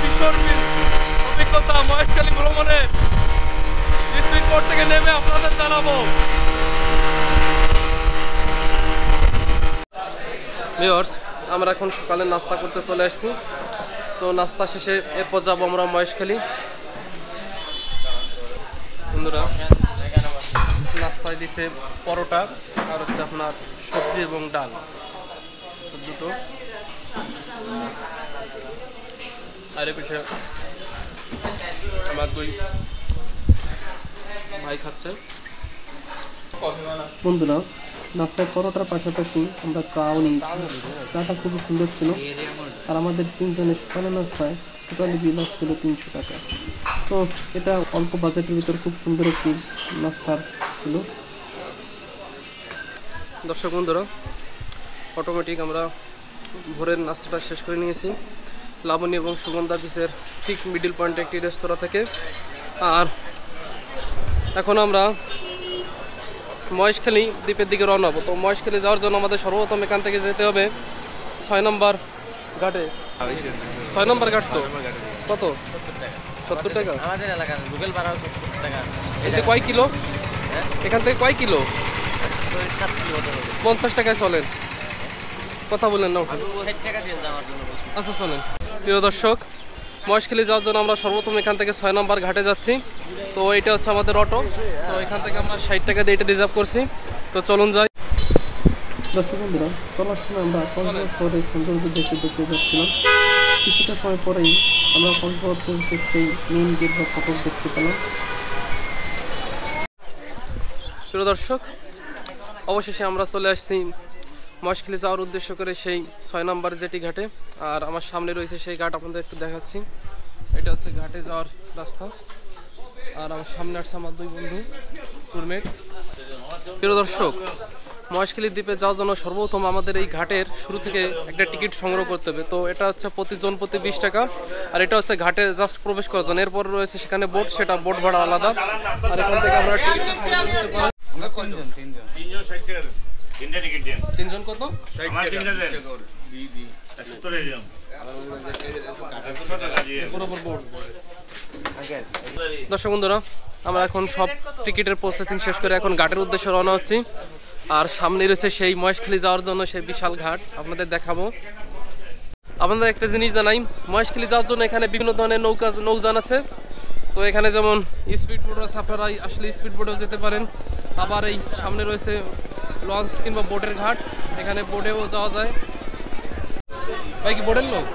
ভীষণ অভিজ্ঞতা মহেশখালী ভ্রমণের স্পিড বোট থেকে নেমে আপনাদের জানাবো। ভিউয়ার্স, আমরা এখন সকালে নাস্তা করতে চলে আসছি। তো নাস্তা শেষে এরপর যাবো আমরা মহেশখালী। বন্ধুরা, নাস্তায় দিছে পরোটা আর হচ্ছে আপনার সবজি এবং ডাল দুটো, আর এ পিছিয়ে আমার দুই ভাই খাচ্ছে। বন্ধুরা, নাস্তায় পরোটার পাশাপাশি আমরা চাও নিয়েছি। চাটা খুবই সুন্দর ছিল। আর আমাদের তিনজনের সকালে নাস্তায় টোটালি বিল আসছিল 300 টাকা। তো এটা অল্প বাজেটের ভিতর খুব সুন্দর একটি নাস্তা ছিল। দর্শক বন্ধুরা, অটোমেটিক আমরা ভোরের নাস্তাটা শেষ করে নিয়েছি লাবণী এবং সুগন্ধা বিচের ঠিক মিডিল পয়েন্টে একটি রেস্তোরাঁ থেকে। আর এখন আমরা মহেশখালী দ্বীপের দিকে রওনা হবো। তো মহেশখালী যাওয়ার জন্য আমাদের সর্বপ্রথম এখান থেকে যেতে হবে 6 নম্বর ঘাটে। 6 নম্বর ঘাট তো কত? 70 টাকা। আমাদের এলাকার গুগল ভাড়া 70 টাকা। এতে কয় কিলো? এখান থেকে কয় কিলো? 7 কিলো হবে। 50 টাকায় চলেন, কথা বলেন না। 60 টাকা দিয়ে যাওয়ার জন্য বলছি। আচ্ছা চলেন। প্রিয় দর্শক, মহেশখালী যাওয়ার জন্য আমরা সর্বপ্রথম এখান থেকে 6 নম্বর ঘাটে যাচ্ছি। তো এটা হচ্ছে আমাদের অটো। তো এখান থেকে আমরা 60 টাকা দিয়ে এটা রিজার্ভ করছি। তো চলুন যাই। দর্শক বন্ধুরা, চলার সময় আমরা কক্সবাজার শহরের সৌন্দর্য দেখতে যাচ্ছিলাম। কিছুটা সময় পরেই আমরা কক্সবাজার প্রবেশের সেই মেইন গেট বা ফটক দেখতে পেলাম। প্রিয় দর্শক, অবশেষে আমরা চলে আসছি মহেশখালী যাওয়ার উদ্দেশ্য করে সেই 6 নম্বর জেটি ঘাটে। আর আমার সামনে রয়েছে সেই ঘাট, আপনাদের একটু দেখাচ্ছি। এটা হচ্ছে ঘাটে যাওয়ার রাস্তা। আর আমার সামনে আসছে আমার দুই বন্ধু টুরমেট। প্রিয় দর্শক, মহেশখালী দ্বীপে যাওয়ার জন্য সর্বপ্রথম আমাদের এই ঘাটের শুরু থেকে একটা টিকিট সংগ্রহ করতে হবে। তো এটা হচ্ছে প্রতি 20 টাকা। আর এটা হচ্ছে ঘাটে জাস্ট প্রবেশ করার জন্য। এরপর রয়েছে সেখানে বোট, সেটা বোট ভাড়া আলাদা। আর এখান থেকে আমরা টিকিট তিনজন কত? দর্শক বন্ধুরা, আমরা এখন সব টিকিটের প্রসেসিং শেষ করে এখন ঘাটের উদ্দেশ্যে রওনা হচ্ছি। আর সামনে রয়েছে সেই মহেশখালী যাওয়ার জন্য সেই বিশাল ঘাট, আপনাদের দেখাবো। আপনাদের একটা জিনিস জানাই, মহেশখালী যাওয়ার জন্য এখানে বিভিন্ন ধরনের নৌযান আছে। তো এখানে যেমন স্পিড বোট আছে, আপনারা আসলে স্পিড বোটেও যেতে পারেন। আবার এই সামনে রয়েছে লঞ্চ কিংবা বোটের ঘাট, এখানে বোটেও যাওয়া যায়। ভাই কি বোটের লোক?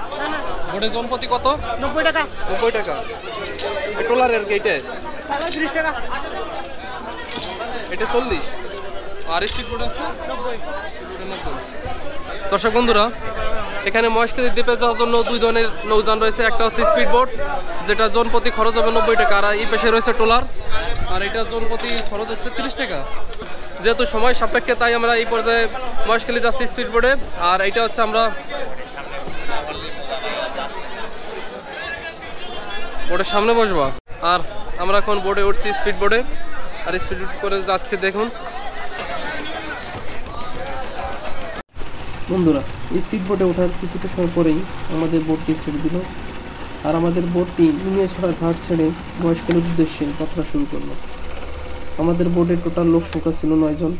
বোটের জনপ্রতি কত? 90 টাকা। 90 টাকা। ট্রলারের গেটে 30 টাকা। এটা 40। আর স্পিড বোট হচ্ছে 90। দর্শক বন্ধুরা, এখানে মহেশখালী দ্বীপে যাওয়ার জন্য দুই ধরনের নৌযান রয়েছে। একটা হচ্ছে স্পিড বোট, যেটা জনপ্রতি খরচ হবে 90 টাকা। আর এই পাশে রয়েছে ট্রলার, আর এটা জনপ্রতি খরচ হচ্ছে 30 টাকা। যেহেতু সময় সাপেক্ষে তাই আমরা এই পর্যায়ে মহেশখালী যাচ্ছি স্পিড বোটে। আর এটা হচ্ছে আমরা বোটের সামনে বসবো। আর আমরা এখন বোটে উঠছি, স্পিড বোটে। আর স্পিড বোট করে যাচ্ছি, দেখুন। বন্ধুরা, স্পিড বোটে ওঠার কিছুটা সময় পরেই আমাদের বোটটি ছেড়ে দিল। আর আমাদের বোটটি মিনিয়াছড়া ঘাট ছেড়ে মহেশখালীর উদ্দেশ্যে যাত্রা শুরু করলো। আমাদের বোটে টোটাল লোক সংখ্যা ছিল 9 জন।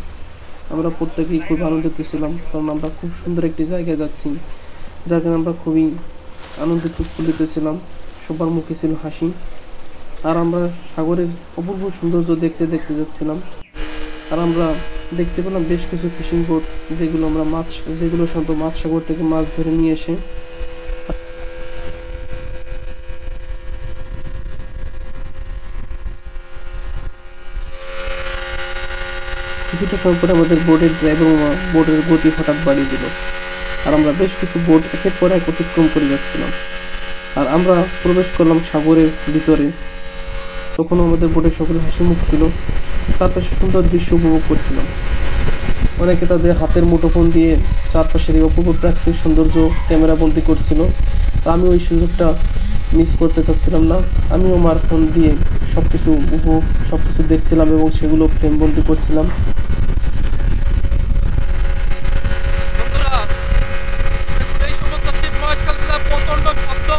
আমরা প্রত্যেকেই খুব আনন্দিত ছিলাম, কারণ আমরা খুব সুন্দর একটি জায়গায় যাচ্ছি, যার কারণে আমরা খুবই আনন্দিত উৎফুল্লিত ছিলাম। সবার মুখে ছিল হাসি। আর আমরা সাগরের অপূর্ব সৌন্দর্য দেখতে যাচ্ছিলাম। আর আমরা দেখতে পেলাম বেশ কিছু ফিশিং বোট, যেগুলো সাধারণত মাছ সাগর থেকে মাছ ধরে নিয়ে এসে কিছুটা সময় পরে আমাদের বোটের ড্রাইভার বোটের গতি হঠাৎ বাড়িয়ে দিল। আর আমরা বেশ কিছু বোট একের পর এক অতিক্রম করে যাচ্ছিলাম। আর আমরা প্রবেশ করলাম সাগরের ভিতরে। তখন আমাদের বোটের সকলে হাসি মুখ ছিল, চারপাশে সুন্দর দৃশ্য উপভোগ করছিলাম। অনেকে তাদের হাতের মুঠোফোন দিয়ে চারপাশের এই অপূর্ব প্রাকৃতিক সৌন্দর্য ক্যামেরা বন্দি করছিল। আমি ওই সুযোগটা মিস করতে চাচ্ছিলাম না। আমিও আমার ফোন দিয়ে সবকিছু দেখছিলাম এবং সেগুলো ফ্রেম বন্দি করছিলাম। এই সমস্ত শীত মহেশখালী প্রচন্ড শব্দ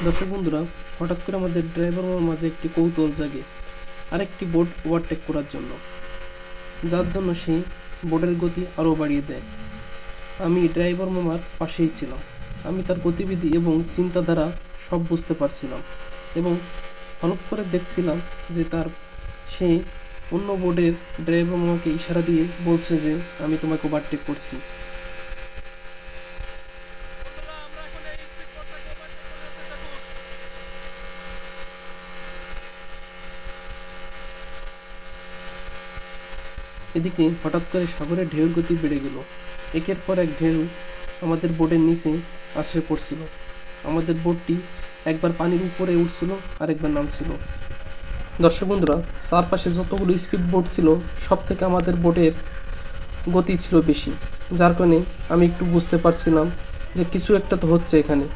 দর্শক বন্ধুরা, হঠাৎ করে আমাদের ড্রাইভার মামার মাঝে একটি কৌতূহল জাগে আরেকটি বোট ওভারটেক করার জন্য, যার জন্য সে বোটের গতি আরও বাড়িয়ে দেয়। আমি ড্রাইভার মামার পাশেই ছিলাম। আমি তার গতিবিধি এবং চিন্তাধারা সব বুঝতে পারছিলাম এবং হলপ করে দেখছিলাম যে সে অন্য বোটের ড্রাইভার মামাকে ইশারা দিয়ে বলছে যে আমি তোমাকে ওভারটেক করছি। এদিকে হঠাৎ করে সাগরের ঢেউর গতি বেড়ে গেল। একের পর এক ঢেউ আমাদের বোটের নিচে আছড়ে পড়ছিল। আমাদের বোটটি একবার পানির উপরে উঠছিল আর একবার নামছিল। দর্শক বন্ধুরা, চারপাশে যতগুলো স্পিড বোট ছিল সব থেকে আমাদের বোটের গতি ছিল বেশি, যার কারণে আমি একটু বুঝতে পারছিলাম যে কিছু একটা তো হচ্ছে এখানে।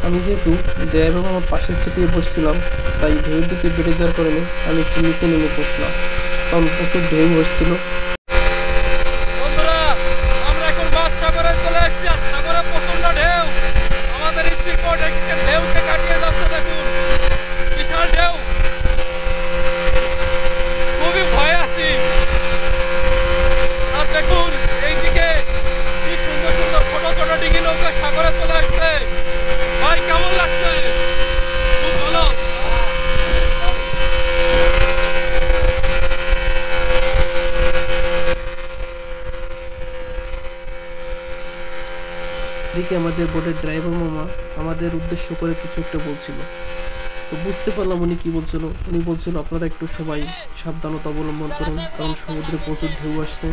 আমি যেহেতু ড্রাইভার আমার পাশের সিটে বসছিলাম, তাই ঢেউর গতি বেড়ে যাওয়ার কারণে আমি একটু নিচে নেমে বসলাম, কারণ প্রচুর ঢেউ হচ্ছিল। এদিকে আমাদের বোটের ড্রাইভার মামা আমাদের উদ্দেশ্য করে কিছু একটা বলছিল, তো বুঝতে পারলাম উনি কি বলছিল। উনি বলছিল আপনারা একটু সবাই সাবধানতা অবলম্বন করুন, কারণ সমুদ্রে প্রচুর ঢেউ আসছে।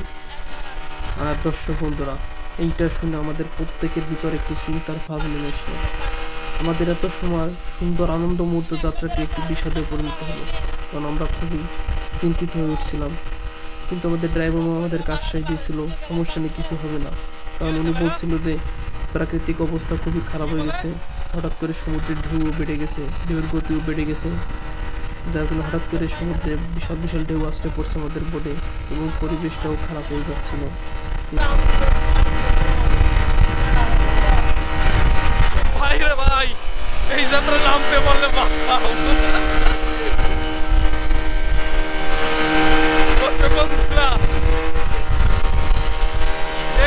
আর দর্শক বন্ধুরা, এইটা শুনে আমাদের প্রত্যেকের ভিতর একটি চিন্তার ভাঁজ নেমে এসলো। আমাদের এত সময় সুন্দর আনন্দ মুহূর্ত যাত্রাটি একটু বিষাদে পরিণত হলো, কারণ আমরা খুবই চিন্তিত হয়ে উঠছিলাম। কিন্তু আমাদের ড্রাইভার মামা আমাদের কাজ সাই দিয়েছিল, সমস্যা নেই, কিছু হবে না। কারণ উনি বলছিল যে প্রাকৃতিক অবস্থা খুবই খারাপ হয়ে গেছে, হঠাৎ করে সমুদ্রের ঢেউও বেড়ে গেছে, ঢেউয়ের গতিও বেড়ে গেছে, যার কারণে হঠাৎ করে সমুদ্রে বিশাল বিশাল ঢেউ আসতে পড়ছে আমাদের বোটে এবং পরিবেশটাও খারাপ হয়ে যাচ্ছিল। ভাই রে ভাই, এই যাত্রা নামতে বললে বাঁচতাম।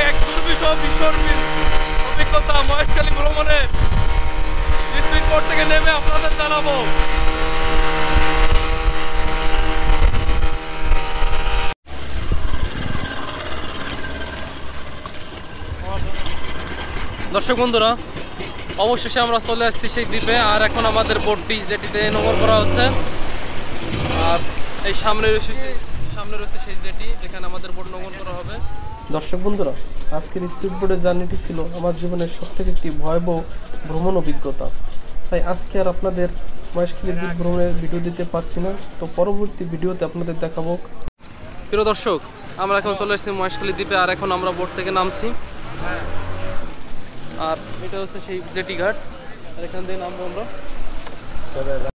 এক দুর্বিষহ বিস্মরণীয় অভিজ্ঞতা মহেশখালী ভ্রমণের স্পিড বোট থেকে নেমে আপনাদের জানাবো। দর্শক বন্ধুরা, অবশেষে আমরা চলে আসছি সেই দ্বীপে। আর এখন আমাদের বোটটি যেটিতে নোঙর করা হচ্ছে, আর এই সামনে রয়েছে সেই জেটি যেখানে আমাদের বোট নোঙর করা হবে। দর্শক বন্ধুরা, আজকের স্পিড বোটের জার্নিটি ছিল আমার জীবনের সবথেকে একটি ভয়াবহ ভ্রমণ অভিজ্ঞতা। তাই আজকে আর আপনাদের মহেশখালী দ্বীপ ভ্রমণের ভিডিও দিতে পারছি না, তো পরবর্তী ভিডিওতে আপনাদের দেখাবো। প্রিয় দর্শক, আমরা এখন চলে এসেছি মহেশখালী দ্বীপে, আর এখন আমরা বোট থেকে নামছি। আর এটা হচ্ছে সেই জেটি ঘাট, আর এখান থেকে নামবো আমরা।